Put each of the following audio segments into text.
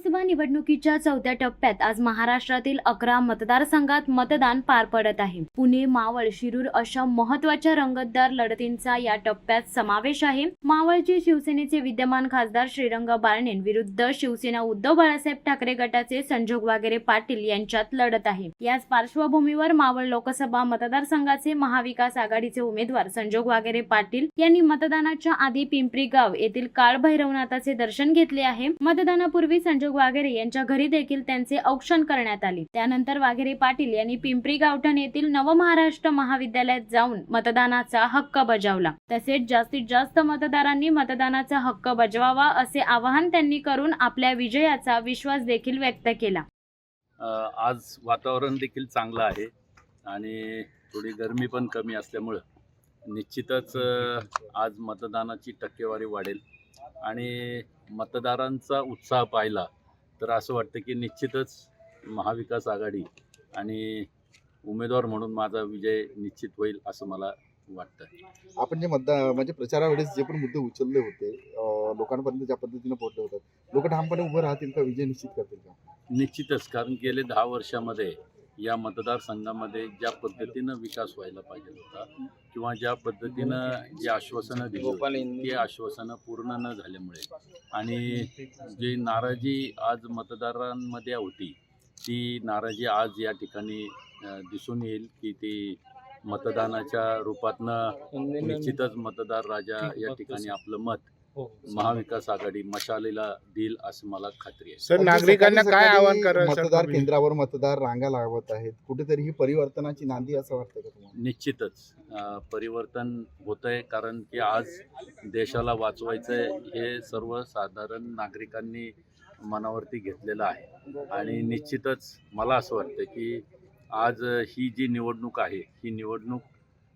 विधानसभा निवडणुकीच्या चौथ्या टप्प्यात आज महाराष्ट्रातील 11 मतदारसंघात मतदान पार पडत आहे. पुणे, मावळ, शिरूर अशा महत्त्वाच्या रंगतदार लढतींचा या टप्प्यात समावेश आहे. मावळचे शिवसेनेचे विद्यमान खासदार श्रीरंग बारणे विरुद्ध शिवसेना उद्धव बाळासाहेब ठाकरे गटाचे संजोग वागेरे पाटील यांच्यात लढत आहे. याच पार्श्वभूमीवर मावळ लोकसभा मतदारसंघाचे महाविकास आघाडीचे उमेदवार संजोग वागेरे पाटील यांनी मतदानाच्या आधी पिंपरी गाव येथील काळभैरवनाथाचे दर्शन घेतले आहे. मतदानापूर्वी संजोग वागेरे यांच्या घरी देखील त्यांचे औक्षण करण्यात आले. त्यानंतर वागेरे पाटील यांनी पिंपरी गावठण येथील नवमहाराष्ट्र महाविद्यालयात जाऊन मतदानाचा हक्क बजावला. तसेच जास्तीत जास्त मतदारांनी मतदानाचा हक्क बजवावा असे आवाहन त्यांनी करून आपल्या विजयाचा विश्वास देखील व्यक्त केला. आज वातावरण देखील चांगलं आहे आणि थोडी गरमी पण कमी असल्यामुळे निश्चितच आज मतदानाची टक्केवारी वाढेल आणि मतदारांचा उत्साह पाहिला तर असं वाटतं की निश्चितच महाविकास आघाडी आणि उमेदवार म्हणून माझा विजय निश्चित होईल असं मला वाटतं. आपण जे म्हणजे प्रचारावेळेस जे पण मुद्दे उचलले होते लोकांपर्यंत ज्या पद्धतीने पोहोचले होते, लोक ठामपणे उभं राहतील का, विजय निश्चित करतील का? निश्चितच, कारण गेले 10 वर्षामध्ये या मतदारसंघामध्ये ज्या पद्धतीनं विकास व्हायला पाहिजे होता किंवा ज्या पद्धतीनं जी आश्वासनं दिली ती आश्वासनं पूर्ण न झाल्यामुळे आणि जी नाराजी आज मतदारांमध्ये होती ती नाराजी आज या ठिकाणी दिसून येईल की ती मतदानाच्या रूपातनं निश्चितच मतदार राजा या ठिकाणी आपलं मत महाविकास आघाडी मशालीला देईल असं मला खात्री आहे. सर, नागरिकांना काय आवाहन करायचं? मतदार केंद्रावर मतदार रांगा लावत आहेत, कुठेतरी ही परिवर्तनाची नांदी असं वाटतं का तुम्हाला? निश्चितच परिवर्तन होतंय, कारण की आज देशाला वाचवायचंय हे सर्वसाधारण नागरिकांनी मनावरती घेतलेलं आहे आणि निश्चितच मला असं वाटतं की आज ही जी निवडणूक आहे ही निवडणूक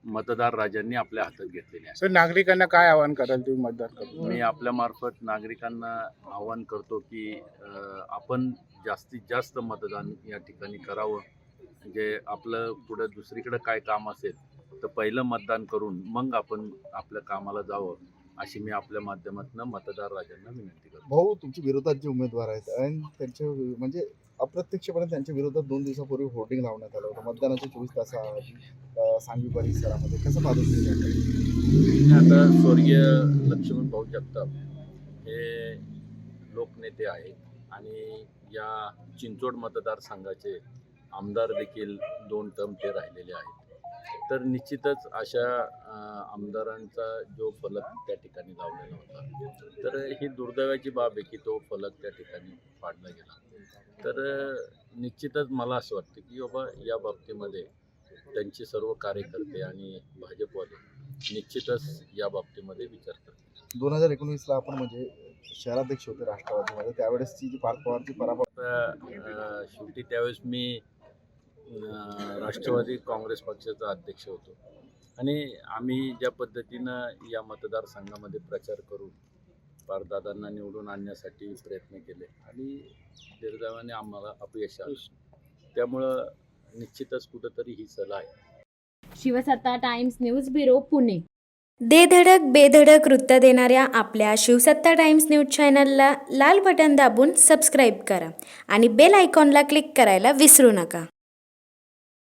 मतदार राजांनी आपल्या हातात घेतलेली आहे. सर, नागरिकांना काय आवाहन कराल तुम्ही मतदान करून? मी आपल्या मार्फत नागरिकांना आवाहन करतो की आपण जास्तीत जास्त मतदान या ठिकाणी करावं. म्हणजे आपलं पुढं दुसरीकडे काय काम असेल तर पहिलं मतदान करून मग आपण आपल्या कामाला जावं अशी मी आपल्या माध्यमातून मतदार राजांना विनंती करतो. भाऊ, तुमच्या विरोधात जे उमेदवार आहेत आणि त्यांच्या म्हणजे अप्रत्यक्षपणे त्यांच्या विरोधात 2 दिवसापूर्वी होर्डिंग लावण्यात आलं होतं मतदानाच्या 24 तासाआधी सांगवी परिसरामध्ये, कसं पाहतो तुम्ही? आता स्वर्गीय लक्ष्मण भाऊ जगताप हे लोकनेते आहेत आणि या चिंचोड मतदारसंघाचे आमदार देखील 2 टर्म ते राहिलेले आहेत. तर निश्चितच अशा आमदारांचा जो फलक त्या ठिकाणी लावलेला होता तर ही दुर्दैवाची बाब आहे की तो फलक त्या ठिकाणी पाडला गेला. तर निश्चितच मला असं वाटतं की बाबा या बाबतीमध्ये त्यांचे सर्व कार्यकर्ते आणि भाजपवाले निश्चितच या बाबतीमध्ये विचार करतात. 2019ला आपण म्हणजे शहराध्यक्ष होते राष्ट्रवादीमध्ये, त्यावेळेसची जी पार्थ पवारची पराभव शेवटी त्यावेळेस मी राष्ट्रवादी काँग्रेस पक्षाचा अध्यक्ष होतो आणि आम्ही ज्या पद्धतीनं या मतदारसंघामध्ये प्रचार करून पारदादांना निवडून आणण्यासाठी प्रयत्न केले आणि दुर्दैवाने आम्हाला अपयश आलं. त्यामुळं निश्चितच कुठंतरी ही सलाह आहे. शिवसत्ता टाइम्स न्यूज ब्युरो, पुणे. दे धडक बेधडक वृत्त देणाऱ्या आपल्या शिवसत्ता टाइम्स न्यूज चॅनलला लाल बटन दाबून सबस्क्राईब करा आणि बेल आयकॉनला क्लिक करायला विसरू नका.